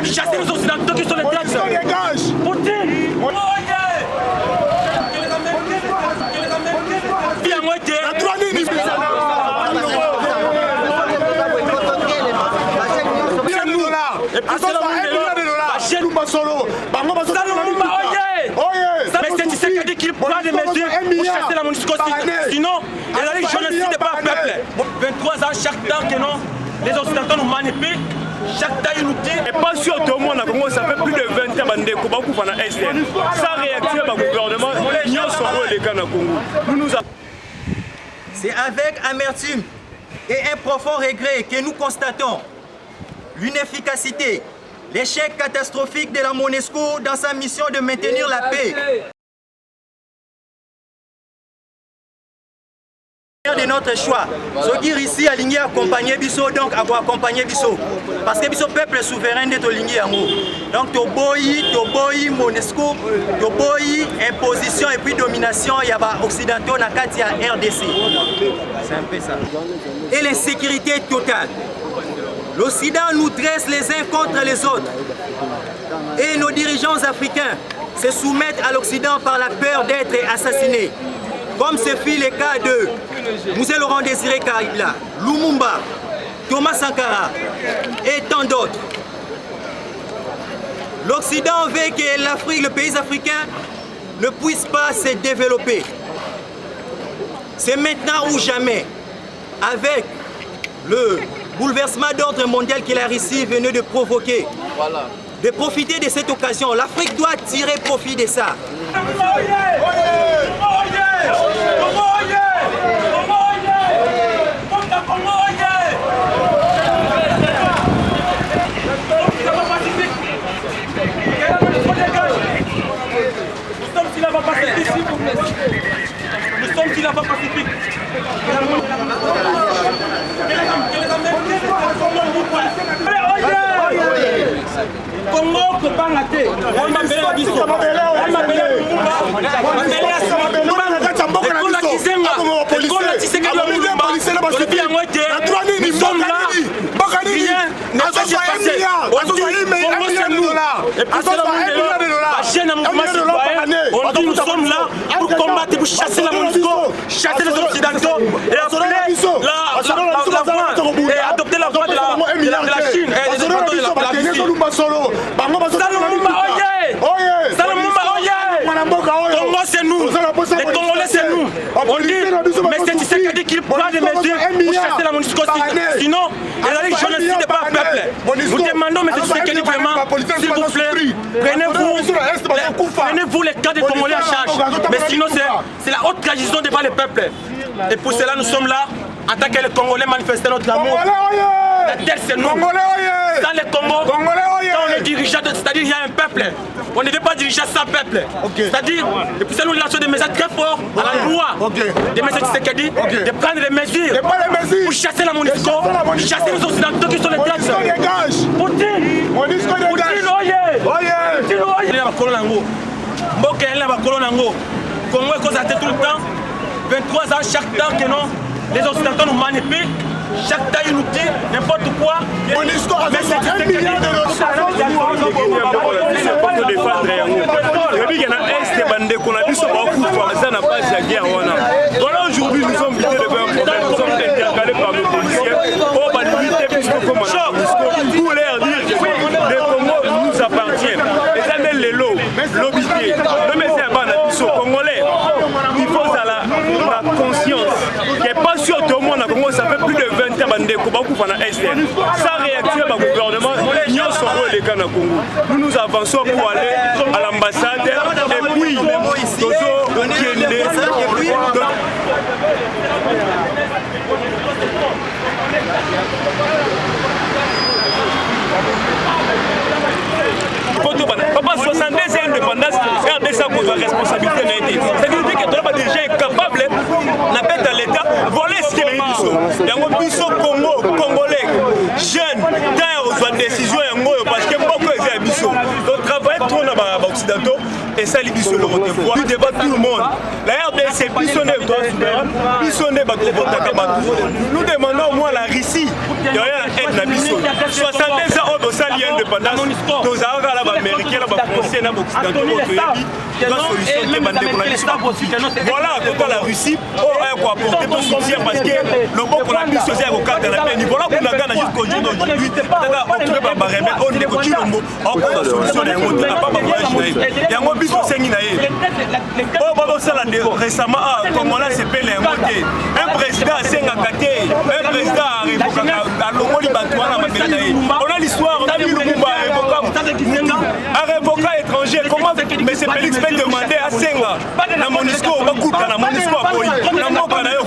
Chassez les Occidentaux qui sont les traîtres. Poutine. Mais c'est Tshisekedi qui prend des mesures pour chasser la MONUSCO. Sinon, les génocides n'est pas un peuple. 23 ans, chaque temps que non, les Occidentaux nous manipulent. Chaque temps, ils nous disent. Et pas sur tout le monde, ça fait plus de 20 ans que nous avons SN. Sans réaction, le gouvernement, nous sommes les gars dans le Congo. C'est avec amertume et un profond regret que nous constatons l'inefficacité, l'échec catastrophique de la MONUSCO dans sa mission de maintenir la paix. De notre choix, ceux qui ici aligné accompagner Bisso, donc accompagner Bisso, parce que Bisso peuple souverain d'être aligné en haut. Donc Toboyi, MONUSCO, Toboyi, imposition et puis domination, il y a occidentaux dans Katia RDC. C'est un peu ça. Et l'insécurité totale. L'Occident nous dresse les uns contre les autres. Et nos dirigeants africains se soumettent à l'Occident par la peur d'être assassinés. Comme ce fut le cas de Moussé Laurent Désiré Kabila, Lumumba, Thomas Sankara et tant d'autres. L'Occident veut que l'Afrique, le pays africain, ne puisse pas se développer. C'est maintenant ou jamais, avec le bouleversement d'ordre mondial que la Russie venait de provoquer. Voilà. De profiter de cette occasion. L'Afrique doit tirer profit de ça. Nous sommes qui là-bas pacifique. Congo Kobanga te. On m'appelle la biso. On m'appelle nous sommes là. Rien n'a pas passé. On dit nous sommes là pour combattre, pour chasser la MONUSCO, chasser les Occidentaux et appeler la voie et adopter la voie de la Chine et des Occidentaux de la Russie. Congo c'est nous, les Congolais c'est nous. On dit, mais c'est Tshisekedi qui prend des mesures pour chasser la MONUSCO. Sinon, les génocides n'est pas un peuple. Nous demandons, mais c'est Tshisekedi vraiment, s'il vous plaît, prenez-vous les cas des Congolais en charge. Mais sinon, c'est la haute trahison devant le peuple. Et pour cela, nous sommes là, en tant que les Congolais manifester notre amour. La terre, c'est nous. Dans les Congo, quand on est dirigeant, c'est-à-dire qu'il y a un peuple. On ne veut pas diriger sans peuple. C'est-à-dire, et pour ça, nous lançons des messages très forts à la loi. Des messages Tshisekedi, de prendre des mesures pour chasser la MONUSCO, chasser les Occidentaux qui sont les traîtres. Poutine! Poutine, Congo est constaté tout le temps, 23 ans, chaque temps que non, les Occidentaux nous manipulent, chaque temps ils nous disent n'importe quoi. Mais c'est un milliard de voilà, aujourd'hui nous sommes obligés de faire un problème, nous sommes intercalés par nos policiers. Oh, bah limiter puisque comme on a pour leur dire que les Congo nous appartiennent. Et ça n'est les lots, l'obité, le message Congolais, il faut la conscience qu'il pas sûr tout le monde à Congo, ça fait plus de 20 ans sans réaction du gouvernement, nous sommes les gars dans Congo. Nous nous avançons pour aller à l'ambassade et puis papa 62 ans d'indépendance, regardez ça pour la responsabilité n'a été. C'est-à-dire que tu as des gens capables, n'a pas dans l'État, voler ce qu'il a dit. Il y a un biso Congo, Congolais, jeunes, dans la décision, parce que beaucoup de biso. Donc travailler trop dans les Occidentaux et ça les biso le revoir. Nous devant tout le monde. La RDC, biso n'est pas souverain, biso n'est pas nous demandons au moins la Russie. Il y a un aide la biso. 62 ans, on doit s'allier indépendant. indépendance tozalaka na baaméricain na bafrançais na baoccidentaux oyo toyebi solution te bandeko na biso voilà kota la Russie oyo aya koapporte to soutien parce que loboko na biso eza ya kokatana mpe nivola kunaka na jusqu'au jour d'aujourd'hui tata occupé par barebele oyo ndeko Chilombo aokoza solution na yango te apa bavoyage na ye yango biso osengi na ye oyo babosala récemment Congolais sepele yango te un président asengaka te un président arevokaka alongoli bato wana mabele na ye on a l'histoire on a vu Lumumba arevoka étranger comment M. Félix peut demander à Senga na MONUSCO bakuta na MONUSCO akoyi na mboka na yo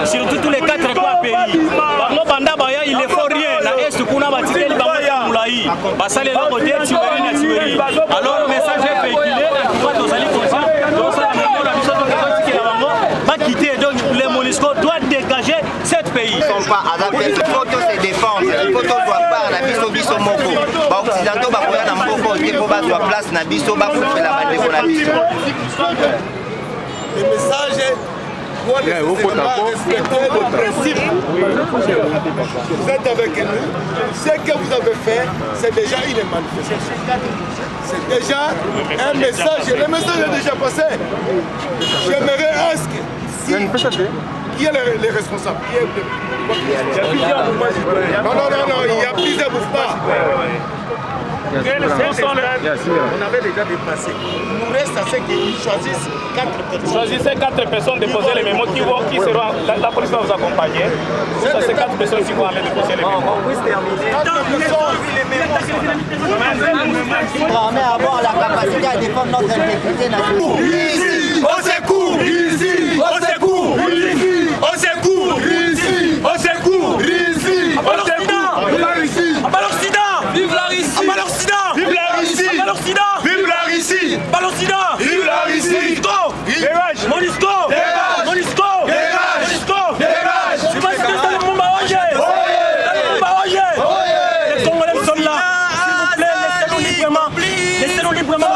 surtout tous les 4 coins pays. Il ne faut rien. Alors le message est véhiculé. Va quitter. Donc les MONUSCO doivent dégager cette pays. Ils ne sont pas adaptés. Il faut se défendre. Il faut doit pas la biso biso moko. Ba occidentaux ba koya na mboko te ko ba doit place na biso ba ko faire la bande ko na biso. Le message est respecter le principe. Vous êtes avec nous. Ce que vous avez fait, c'est déjà une manifestation. C'est déjà un message. Le message est déjà passé. J'aimerais ask qui est les responsables. Non, il y a plusieurs mouvements. On avait déjà dépassé. Il nous reste à ce qu'ils choisissent 4 personnes. Choisissez 4 personnes, déposez les mémos qui seront. La police va vous accompagner. Choisissez 4 personnes qui vont aller déposer les mémos. On va avoir la capacité à défendre notre intégrité nationale. Ici, au secours! Ici, au secours! Ici, au secours! Ici, au secours! Ici, au secours! Vive la Russie! Vive la Russie! Vive la Russie! Vive la Russie! Vive la Russie! Vive la Russie! Dégage! MONUSCO! Dégage! MONUSCO! Dégage! MONUSCO! Dégage! C'est pas ce que c'est le Mumba Oye! Les Congolais sont là! S'il vous plaît, laissez-nous librement!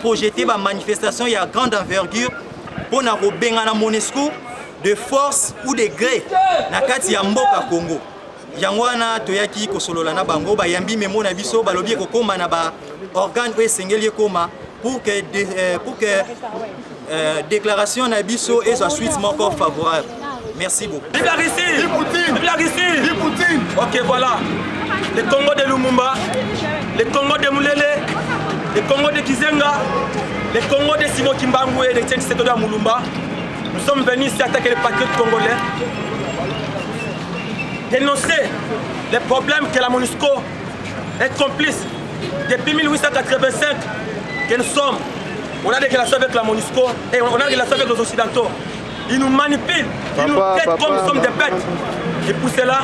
Projeté ma manifestation, il y a grande envergure pour na benga MONUSCO de force ou de gré na kati ya mboka Congo. Yangwana toyaki kosolola na bango ba yambi memo na biso balobi ko komba na ba organe ou sengeli koma pour que déclaration na biso et soit suite encore favorable. Merci beaucoup. Vive la Russie! Vive Poutine! Vive la Russie! Vive Poutine! Ok, voilà. Le Congo de Lumumba, le Congo de Moulele, le Congo de Kizenga, le Congo de Simo Kimbangu et de Tchèque Sekodo à Moulumba. Nous sommes venus ici attaquer les patriotes congolais. Dénoncer les problèmes que la MONUSCO est complice. Depuis 1885 que nous sommes, on a des relations avec la MONUSCO et on a des relations avec les Occidentaux. Ils nous manipulent, ils nous traitent comme nous sommes des bêtes. Et pour cela,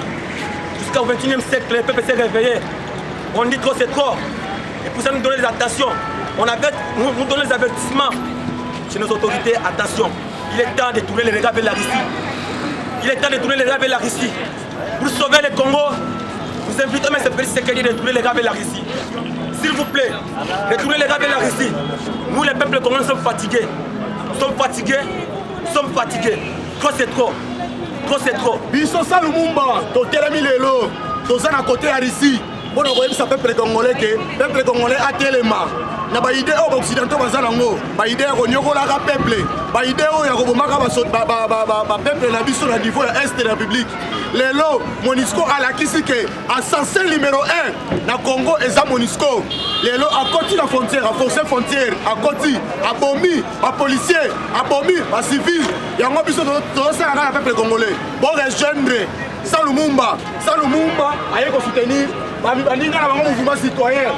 jusqu'au XXIe siècle, le peuple s'est réveillé. On dit trop, c'est trop. Et pour ça, nous donnons des attentions. Nous donnons des avertissements chez nos autorités. Attention, il est temps de tourner les regards vers la Russie. Il est temps de tourner les regards vers la Russie. Pour sauver le Congo, nous invitons M. Félix Tshisekedi de tourner les regards vers la Russie. S'il vous plaît, de tourner les regards vers la Russie. Nous, les peuples congolais, sommes fatigués. Nous sommes fatigués. Nous sommes fatigués. Trop, c'est trop. Trop, c'est trop. Biso Salumumba, totelemi lelo, toza na côté ya Russie. Bon, on voit ça peuple congolais que peuple congolais a téléma. Na ba idée au occidentaux baza nango, ba idée ya konyokola ka peuple, ba idée o ya kobomaka ba peuple na biso na niveau ya est de la République. Lelo MONUSCO alakisi ke assassin numéro 1 na Congo eza MONUSCO. Lelo akoti la frontière, a forcé frontière, akoti, abomi, a policier, abomi, a civil. Yango biso tozosala na peuple congolais. Bon rejoindre Salumumba aye ko soutenir baninga na bango mouvement citoyen.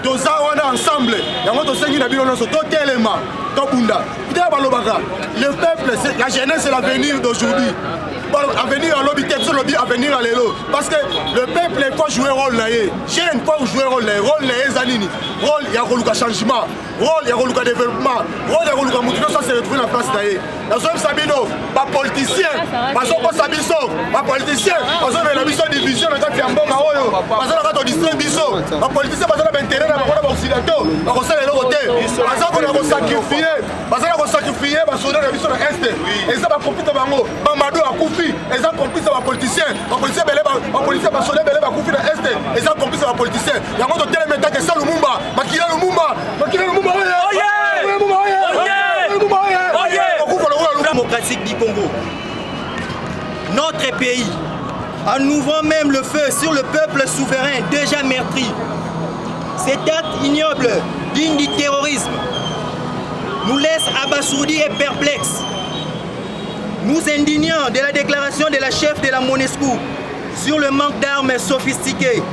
Toza wana ensemble, yango tosengi na bino nyonso totelema, tobunda. Peut-être balobaka, le peuple, la jeunesse c'est l'avenir d'aujourd'hui. Avenir à l'obité, avenir à l'élo. Parce que le peuple faut jouer rôle là. Jeune faut jouer rôle là. Rôle là, Zanini. Rôle, il y a un changement. Rôle, il y a un développement. Rôle, il y a un mouvement. Ça, c'est retrouver la place là. Dans ce Sabino, pas politicien. Parce qu'on Sabiso, pas politicien. Parce qu'on a la mission division. Parce qu'on a un bon maroyo. Parce qu'on a un district biso. Pas politicien, parce qu'on a un intérêt dans le occidentaux. Parce qu'on a le côté. Parce qu'on a sacrifié. Parce qu'on a sacrifié. Parce qu'on a la mission est. Et ça va profiter de Bango. Mamadou a coupé. Ils ont compris ça, les politiciens. Les policiers, les policiers, les soldats, les policiers, les ils ont compris ça, les politiciens. Il y a un autre élément que ça, Lumumba. Makila Lumumba. Démocratique du Congo. Notre pays, en ouvrant même le feu sur le peuple souverain déjà meurtri. Cet acte ignoble, digne du terrorisme, nous laisse abasourdis et perplexes. Nous indignons de la déclaration de la chef de la MONUSCO sur le manque d'armes sophistiquées,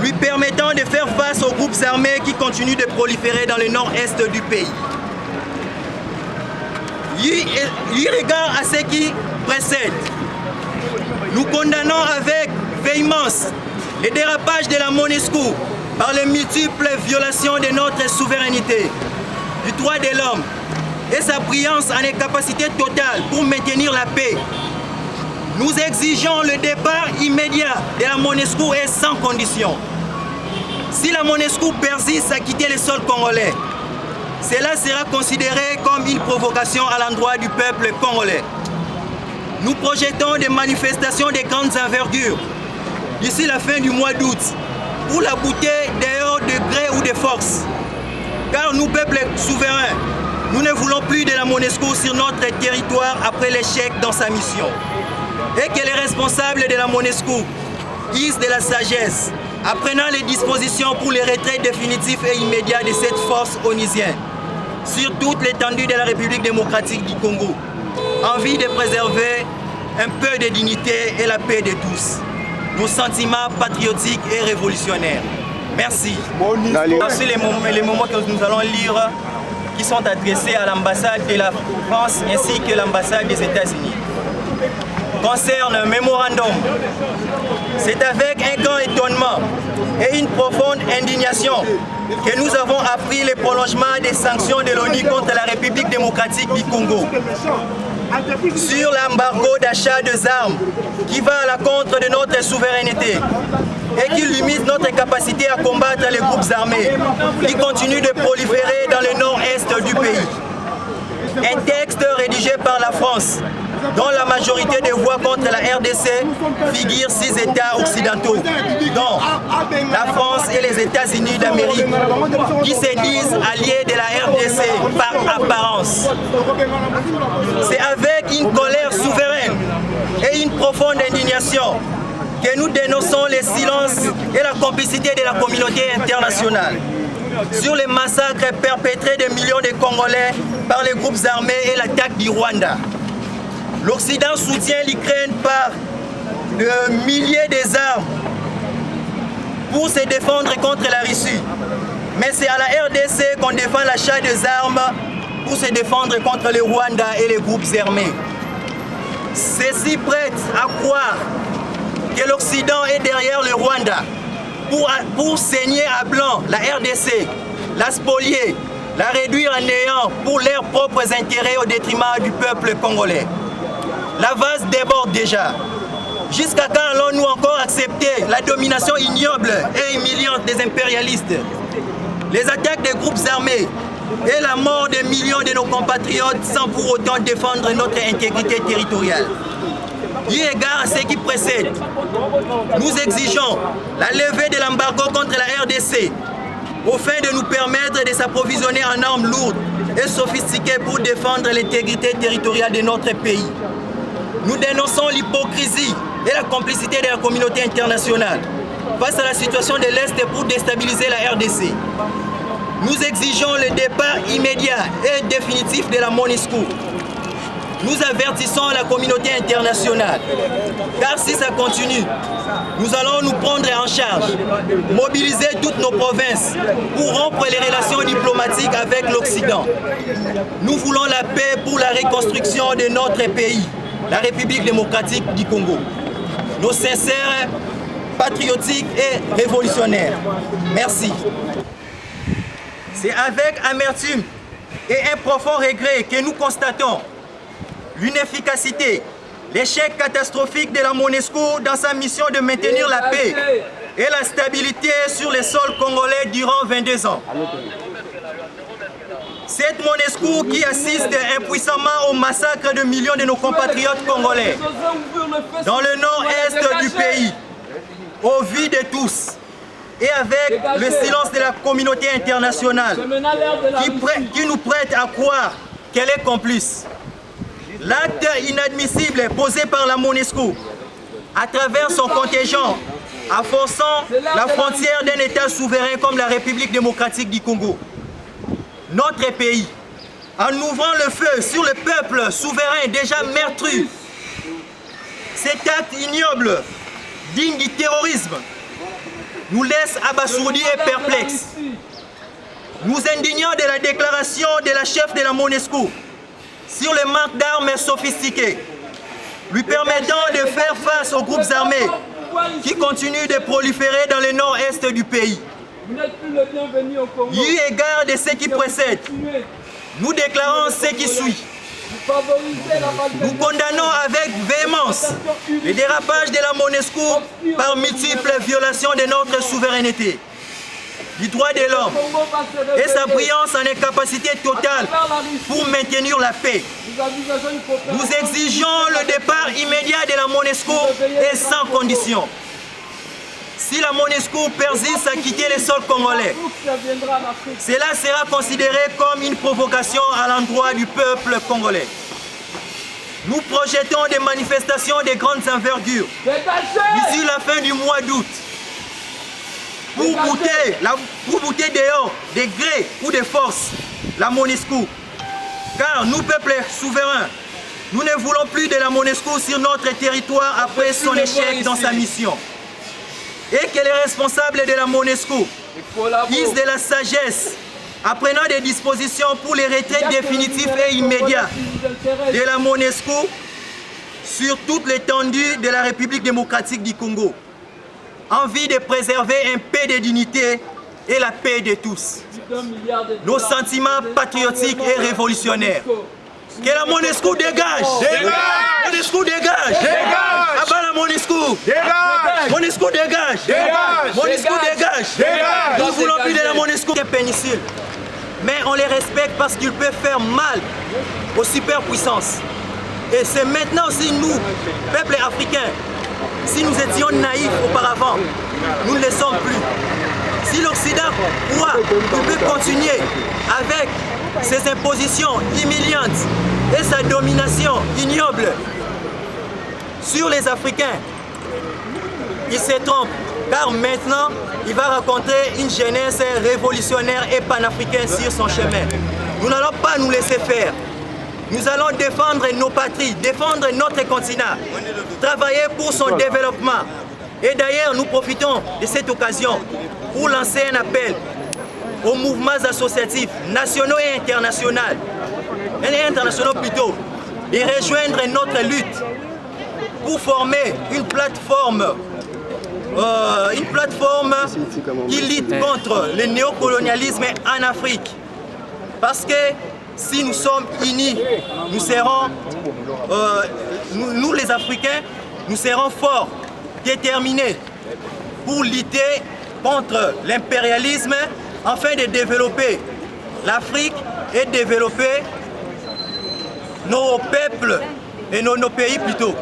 lui permettant de faire face aux groupes armés qui continuent de proliférer dans le nord-est du pays. Eu égard à ce qui précède, nous condamnons avec véhémence les dérapages de la MONUSCO par les multiples violations de notre souveraineté, du droit de l'homme, et sa brillance en incapacité totale pour maintenir la paix. Nous exigeons le départ immédiat de la MONUSCO et sans condition. Si la MONUSCO persiste à quitter le sol congolais, cela sera considéré comme une provocation à l'endroit du peuple congolais. Nous projetons des manifestations de grandes envergures d'ici la fin du mois d'août pour la bouter dehors de gré ou de force. Car nous, peuple souverain, nous ne voulons plus de la MONUSCO sur notre territoire après l'échec dans sa mission. Et que les responsables de la MONUSCO usent de la sagesse, apprenant les dispositions pour le retrait définitif et immédiat de cette force onusienne sur toute l'étendue de la République démocratique du Congo, en vue de préserver un peu de dignité et la paix de tous. Nos sentiments patriotiques et révolutionnaires. Merci. Voici les moments que nous allons lire qui sont adressés à l'ambassade de la France ainsi que l'ambassade des États-Unis. Concerne un mémorandum, c'est avec un grand étonnement et une profonde indignation que nous avons appris le prolongement des sanctions de l'ONU contre la République démocratique du Congo sur l'embargo d'achat d'armes qui va à l'encontre de notre souveraineté et qui limite notre capacité à combattre les groupes armés qui continuent de proliférer dans le nord-est du pays. Un texte rédigé par la France, dont la majorité des voix contre la RDC figurent 6 États occidentaux, dont la France et les États-Unis d'Amérique, qui se disent alliés de la RDC par apparence. C'est avec une colère souveraine et une profonde indignation que nous dénonçons les silences et la complicité de la communauté internationale sur les massacres perpétrés de millions de Congolais par les groupes armés et l'attaque du Rwanda. L'Occident soutient l'Ukraine par de milliers d'armes pour se défendre contre la Russie. Mais c'est à la RDC qu'on défend l'achat des armes pour se défendre contre le Rwanda et les groupes armés. Ceux-ci prêtent à croire que l'Occident est derrière le Rwanda pour saigner à blanc la RDC, la spolier, la réduire en néant pour leurs propres intérêts au détriment du peuple congolais. La vase déborde déjà. Jusqu'à quand allons-nous encore accepter la domination ignoble et humiliante des impérialistes? Les attaques des groupes armés et la mort de millions de nos compatriotes sans pour autant défendre notre intégrité territoriale. Eu égard à ce qui précède, nous exigeons la levée de l'embargo contre la RDC au fin de nous permettre de s'approvisionner en armes lourdes et sophistiquées pour défendre l'intégrité territoriale de notre pays. Nous dénonçons l'hypocrisie et la complicité de la communauté internationale face à la situation de l'Est pour déstabiliser la RDC. Nous exigeons le départ immédiat et définitif de la MONUSCO. Nous avertissons la communauté internationale, car si ça continue, nous allons nous prendre en charge, mobiliser toutes nos provinces pour rompre les relations diplomatiques avec l'Occident. Nous voulons la paix pour la reconstruction de notre pays, la République démocratique du Congo. Nos sincères, patriotiques et révolutionnaires. Merci. C'est avec amertume et un profond regret que nous constatons l'inefficacité, l'échec catastrophique de la MONUSCO dans sa mission de maintenir la paix et la stabilité sur les sols congolais durant 22 ans. Cette MONUSCO qui assiste impuissamment au massacre de millions de nos compatriotes congolais dans le nord-est du pays, au vu de tous, et avec le silence de la communauté internationale qui nous prête à croire qu'elle est complice. L'acte inadmissible posé par la MONUSCO à travers son contingent en forçant la frontière d'un État souverain comme la République démocratique du Congo. Notre pays, en ouvrant le feu sur le peuple souverain déjà meurtri, cet acte ignoble, digne du terrorisme, nous laisse abasourdis et perplexes. Nous indignons de la déclaration de la chef de la MONUSCO sur le manque d'armes sophistiquées, lui permettant de faire face aux groupes armés qui continuent de proliférer dans le nord-est du pays. Eu égard de ce qui précède, nous déclarons ce qui suit. Nous condamnons avec véhémence le dérapage de la MONUSCO par multiples violations de notre souveraineté, du droit de l'homme et sa brillance en incapacité totale pour maintenir la paix. Nous exigeons le départ immédiat de la MONUSCO et sans condition. Si la MONUSCO persiste à quitter les sols congolais, cela sera considéré comme une provocation à l'endroit du peuple congolais. Nous projetons des manifestations de grandes envergures d'ici la fin du mois d'août pour bouter dehors de gré ou de force la MONUSCO. Car nous, peuple souverain, nous ne voulons plus de la MONUSCO sur notre territoire après son échec dans sa mission. Et que les responsables de la MONUSCO disent de la sagesse en prenant des dispositions pour les retraits définitifs et immédiats de la MONUSCO sur toute l'étendue de la République démocratique du Congo, en vue de préserver un paix de dignité et la paix de tous. Nos sentiments patriotiques et révolutionnaires. Que la MONUSCO dégage! Dégage! MONUSCO dégage! Dégage! Abat la MONUSCO! Dégage! MONUSCO dégage! Dégage! MONUSCO dégage! Dégage! Nous ne voulons plus de la MONUSCO des péninsules. Mais on les respecte parce qu'ils peuvent faire mal aux superpuissances. Et c'est maintenant aussi nous, peuple africain, si nous étions naïfs auparavant, nous ne le sommes plus. Si l'Occident croit qu'il peut continuer avec ses impositions humiliantes et sa domination ignoble sur les Africains, il se trompe, car maintenant, il va rencontrer une jeunesse révolutionnaire et panafricaine sur son chemin. Nous n'allons pas nous laisser faire. Nous allons défendre nos patries, défendre notre continent, travailler pour son développement. Et d'ailleurs, nous profitons de cette occasion pour lancer un appel aux mouvements associatifs nationaux et internationaux, de rejoindre notre lutte pour former une plateforme qui lutte contre le néocolonialisme en Afrique. Parce que si nous sommes unis, nous serons, nous les Africains, nous serons forts, déterminés pour lutter contre l'impérialisme afin de développer l'Afrique et développer nos peuples et nos pays plutôt.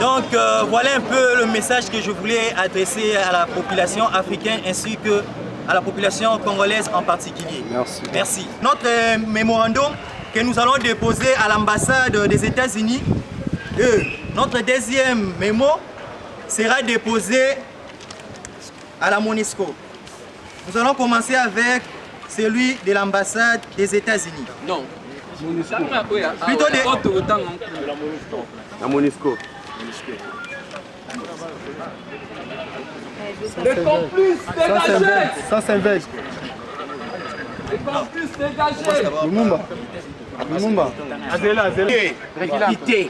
Donc voilà un peu le message que je voulais adresser à la population africaine ainsi que à la population congolaise en particulier. Merci. Merci. Notre mémorandum que nous allons déposer à l'ambassade des États-Unis, notre deuxième mémo sera déposé à la MONUSCO. Nous allons commencer avec celui de l'ambassade des États-Unis. Non. Plutôt La MONUSCO. Les complices dégagés. Ça s'invège. Les complices dégagés. Lumumba.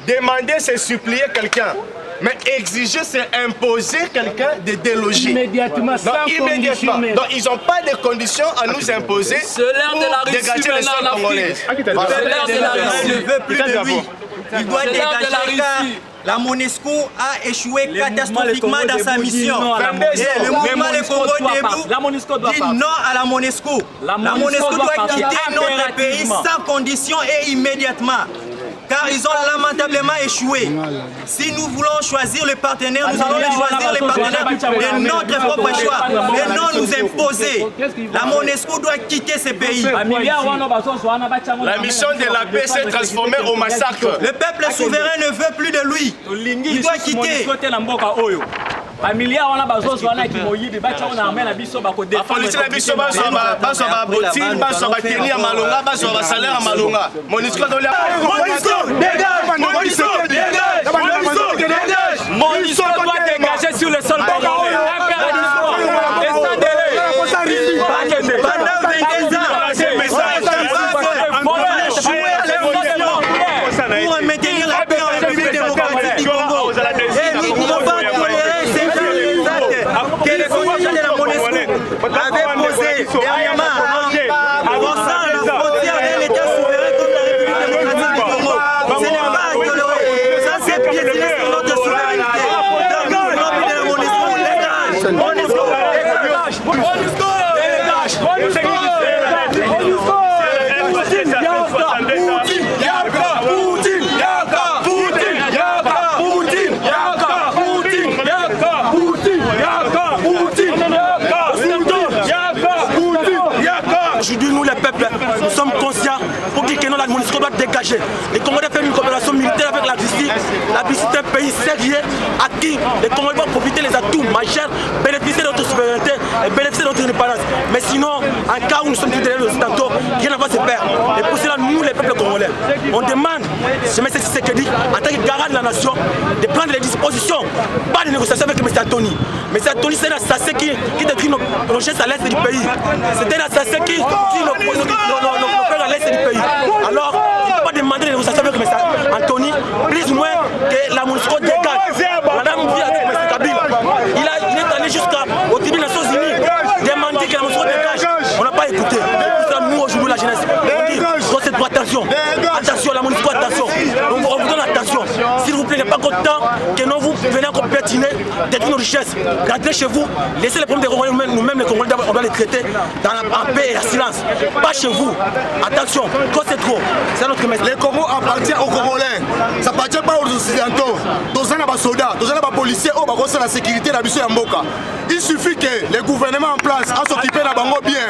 Demander, c'est supplier quelqu'un. Mais exiger, c'est imposer quelqu'un de déloger. Immédiatement, sans immédiatement. condition. Donc, ils n'ont pas de conditions à nous imposer C'est l'heure de la pour Russie dégager les sols maintenant en congolais. Afrique. C'est l'heure de la Il ne Russie. veut plus de lui. Il doit C'est l'heure de la dégager car Russie. la MONUSCO a échoué catastrophiquement dans sa mission. Et le mouvement Le Congo debout La MONUSCO doit dit partir. non à la MONUSCO. La La MONUSCO doit partir quitter notre pays impérativement. sans condition et immédiatement. Car ils ont lamentablement échoué. Si nous voulons choisir le partenaire, nous allons choisir le partenaire de notre propre choix et non nous imposer. La MONUSCO doit quitter ce pays. La mission de la paix s'est transformée au massacre. Le peuple souverain ne veut plus de lui. Il doit quitter. Familia wana bazozo wana kimoyibi bacha wana amena biso bako La police na biso baso ba botine, baso ba tenir à malonga, baso ba salaire à malonga. MONUSCO MONUSCO doit dégager sur le sol congolais. Impérativement. Et sans délai. Pendant 22 ans, pour maintenir la paix en République démocratique du Congo. Et nous ne pouvons pas tolérer ces actes que les Congolais de la MONUSCO avaient posés dernièrement en forçant la frontière de l'État souverain comme la République démocratique du Congo. Ce n'est pas toléré. Ça, c'est piétiner sur notre souveraineté. Donc, nous voulons que la MONUSCO dégage. MONUSCO dégage. MONUSCO dégage. Aujourd'hui, nous les peuples, nous sommes conscients pour dire que non, la MONUSCO doit dégager. Les Congolais font une coopération militaire avec la Russie. La Russie est un pays sérieux à qui les Congolais vont profiter les atouts majeurs, bénéficier de notre souveraineté et bénéficier de notre indépendance. Mais sinon, en cas où nous sommes derrière les Occidentaux, rien ne va se faire. Et pour cela, nous les peuples congolais, on demande, je mets ce que dit, en tant que garant de la nation, de prendre les dispositions, pas de négociations avec M. Antony. M. Antony, c'est un assassin qui détruit nos richesses à l'est du pays. C'est un assassin qui tue nos frères à l'est du pays. Alors, il ne peut pas demander des négociations avec M. Antony, plus ou moins que la MONUSCO dégage. Madame vit avec M. Kabila. Il est allé jusqu'au tribunal des Nations Unies, demander que la MONUSCO dégage. On n'a pas écouté. Pour ça, nous, aujourd'hui, la jeunesse, on dit, c'est attention. Attention, la MONUSCO, attention. On vous donne attention. S'il vous plaît, il n'est pas content que non vous venez encore piétiner, détruire nos richesses. Rentrez chez vous, laissez les problèmes des Congolais, nous-mêmes les Congolais, on doit les traiter en paix et en silence. Pas chez vous. Attention, quand c'est trop, c'est notre message. Les Congo appartiennent aux Congolais. Ça appartient pas aux Occidentaux. Dans un soldats, dans un policier, on va la sécurité de la Mboka. Il suffit que les gouvernements en place s'occupent de la bango bien.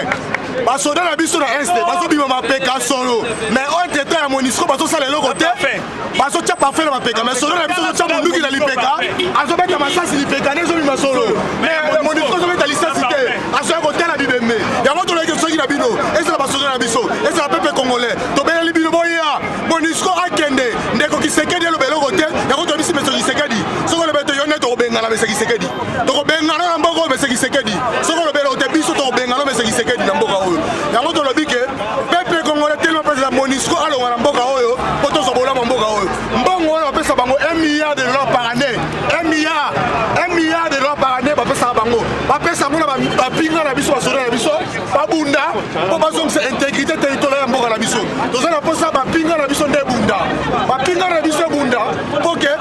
Les soldats de la Bisso est insté, les solo. Mais on était à Monisco, parce que ça les côté. Parce que tu n'as pas fait la PK. Mais les soldats de la Bisso, tu as mon qui a l'IPK. Ils ont mis la massage l'IPK, ils ont mis ma solo. Mais Monisco, ils ont mis la licence. Ils ont côté la Bibémé. Il y a un autre qui a Bino. Et c'est la soldats de la Bisso. Et c'est la peuple congolais. Tu as mis le Boya. Monisco a Kende. Ndeko qui s'est dit le bel côté. Il y a un autre qui s'est dit. Ce qu'on a fait, il y a un autre qui s'est dit. Donc, Bengala Mbogo, mais c'est qui s'est dit. Ce qu'on a fait, il y a un autre Bengala, mais c'est qui s'est dit. Il y a un autre qui peuple congolais tellement près de la Monisco, alors on a Mboga Oyo, pour tous les Mboga Oyo. Mbongo, on appelle ça $1 milliard par année. 1 milliard par année, on appelle ça bango. On appelle ça pinga la biso, la biso, pas bunda, pour pas que c'est intégrité territoriale Mboga la biso. Donc on appelle ça pinga la biso de bunda. Pinga la biso bunda, pour que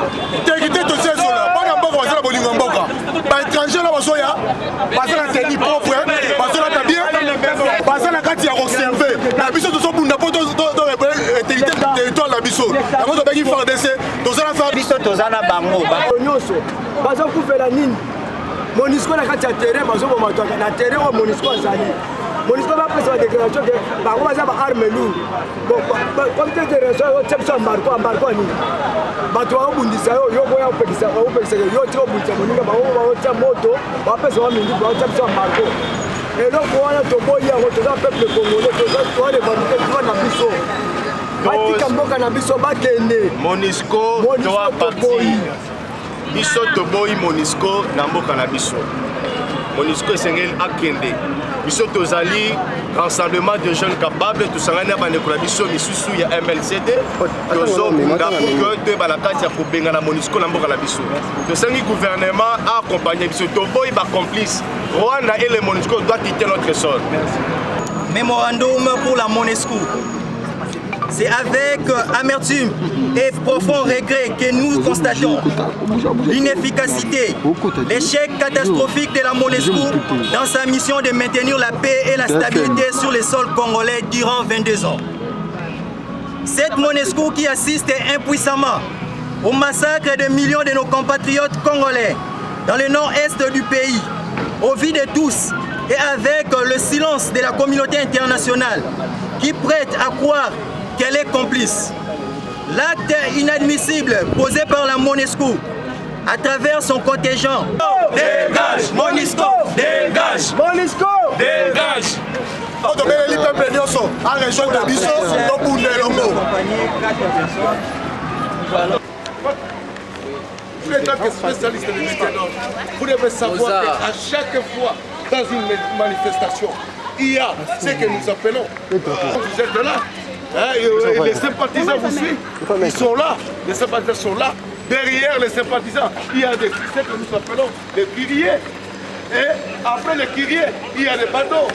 intégrité territoriale soit pas dans Mboga, c'est la bolingo Mboga. Par étranger là, basoya, parce que la technique propre, parce que la bien, parce que la carte est observée. La biso de son bunda pour intégrité territoriale la biso. Avant de faire faire décès, dans la faire biso tozana bango. Bazo kufela nini? Monisco na kati ya terrain bazo bomatoka na terrain wa Monisco azali. Monisco va passer la déclaration que bango baza ba arme lourde. Bon, comme te terrain so tshepso embargo ni. Bato wa bundisa yo boya opekisa yo tiro bundisa moninga ba tsa moto ba pesa wa mingi ba tshepso embargo. Et donc voilà to boya ko to peuple congolais to les bandits na biso. Batika mboka na biso bakende. Monisco doit partir. Biso toboyi Monisco na mboka na biso. Monisco esengeli akende. Biso tozali rassemblement de jeunes capables tosangani na bandeko na biso misusu ya MLCD tozobunda pour que te balakati ya kobenga na Monisco na mboka na biso. Tosengi gouvernement accompagner biso toboyi ba complice. Rwanda et le Monisco doit quitter notre sol. Mémorandum pour la Monesco. C'est avec amertume et profond regret que nous constatons l'inefficacité, l'échec catastrophique de la Monesco dans sa mission de maintenir la paix et la stabilité sur les sols congolais durant 22 ans. Cette Monesco qui assiste impuissamment au massacre de millions de nos compatriotes congolais dans le nord-est du pays, au vu de tous et avec le silence de la communauté internationale qui prête à croire qu'elle est complice. L'acte inadmissible posé par la Monesco à travers son contingent. Dégage Monisco, dégage Monisco, dégage. On doit les peuples nyonso en région de biso to bunda longo. Vous êtes que spécialiste de l'État, vous devez savoir qu'à chaque fois dans une manifestation, il y a ce que nous appelons. Vous êtes là. Et les sympathisants vous suivent, ils sont là, les sympathisants sont là, derrière les sympathisants, il y a des ce que nous appelons les cuiriers. Et après les cuiriers, il y a les badauds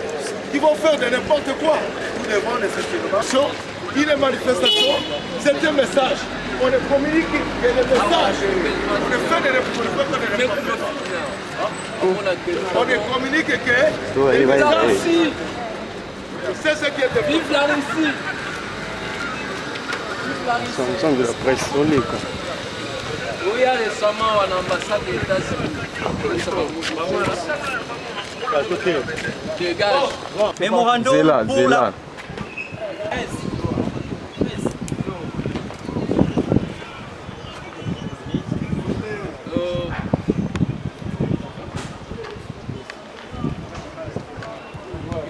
qui vont faire de n'importe quoi. Nous devons les informations, une manifestation, c'est un message. On communique des messages, on fait des on communique que les messages, c'est ce qui est vive la Russie. Sont de la presse, on est quoi. Oui, récemment à l'ambassade des États-Unis. Dégage. Mémorandum pour la...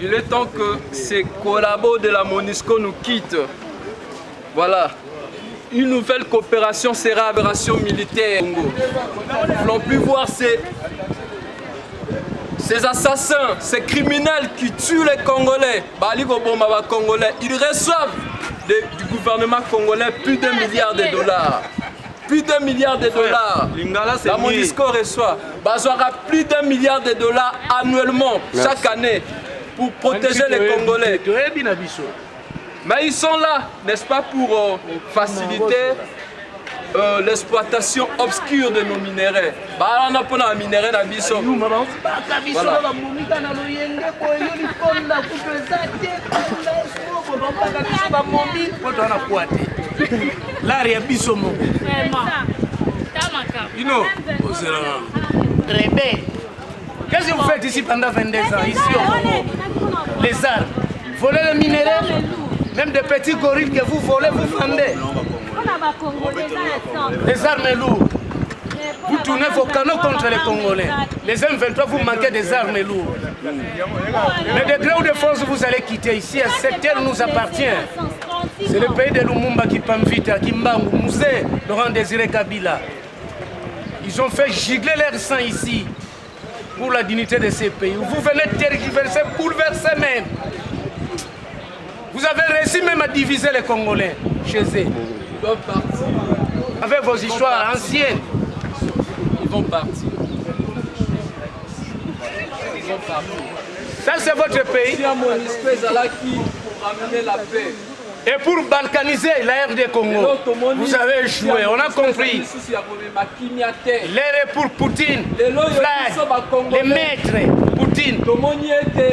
Il est temps que ces collabos de la Monisco nous quittent. Voilà. Une nouvelle coopération sera aberration militaire. Nous ne voulons plus voir ces assassins, ces criminels qui tuent les Congolais. Ils reçoivent du gouvernement congolais plus d'$1 milliard. Plus d'$1 milliard. La Monisco reçoit plus d'$1 milliard annuellement, chaque année, pour protéger les Congolais. Mais ils sont là, n'est-ce pas, pour faciliter l'exploitation obscure de nos minéraux. Bah on a pas de minéraux na biso. Voilà. L'art ya biso mo. You know, très bien. Qu'est-ce que vous faites ici pendant 22 ans, ici au Congo? Les arts, voler les minéraux, même des petits gorilles que vous volez, vous vendez. Les armes lourdes. Vous tournez vos canons contre les Congolais. Les M23, vous manquez des armes lourdes. Les degrés ou de force, vous allez quitter ici. Cette terre nous appartient. C'est le pays de Lumumba qui Pamvita, qui Mbangu, Mouzé, Laurent Désiré Kabila. Ils ont fait gigler leur sang ici pour la dignité de ces pays. Vous venez tergiverser, bouleverser même. Vous avez réussi même à diviser les Congolais chez eux. Ils doivent partir. Avec vos histoires anciennes. Ils vont partir. Ils vont partir. Ça, c'est votre pays. Si à mon espèce à la qui pour ramener la paix. Et pour balkaniser la RD Congo, vous avez échoué, on a compris. L'air est pour Poutine, les maîtres, Poutine,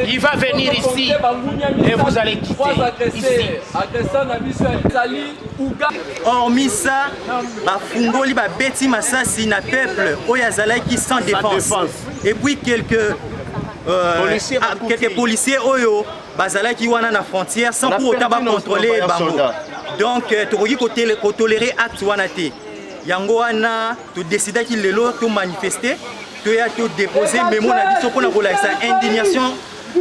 il va venir ici et vous allez quitter ici. Hormis ça, bafungoli babeti masasi na peuple oyazalaki sans défense. Et puis quelques policiers oyo bazalaki wana na frontière sans pour autant contrôler bango. Donc tokoki kotolérer acte wana te. Yango wana to décider ki lelo to manifester, to ya to déposer mémo na biso pona kolakisa indignation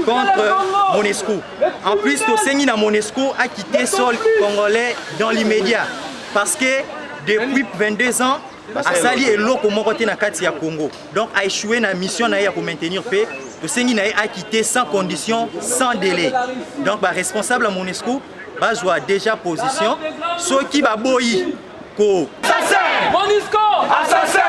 contre Monesco. En plus to sengi na Monesco a quitté sol congolais dans l'immédiat parce que depuis 22 ans Asali est l'eau comme côté na kati ya Congo. Donc a échoué na mission na ya pour maintenir paix. Le Sengi a quitté sans condition, sans délai. Donc bah responsable à Monesco, bah joue déjà position. Ceux qui va boyi ko. Monesco, assassin.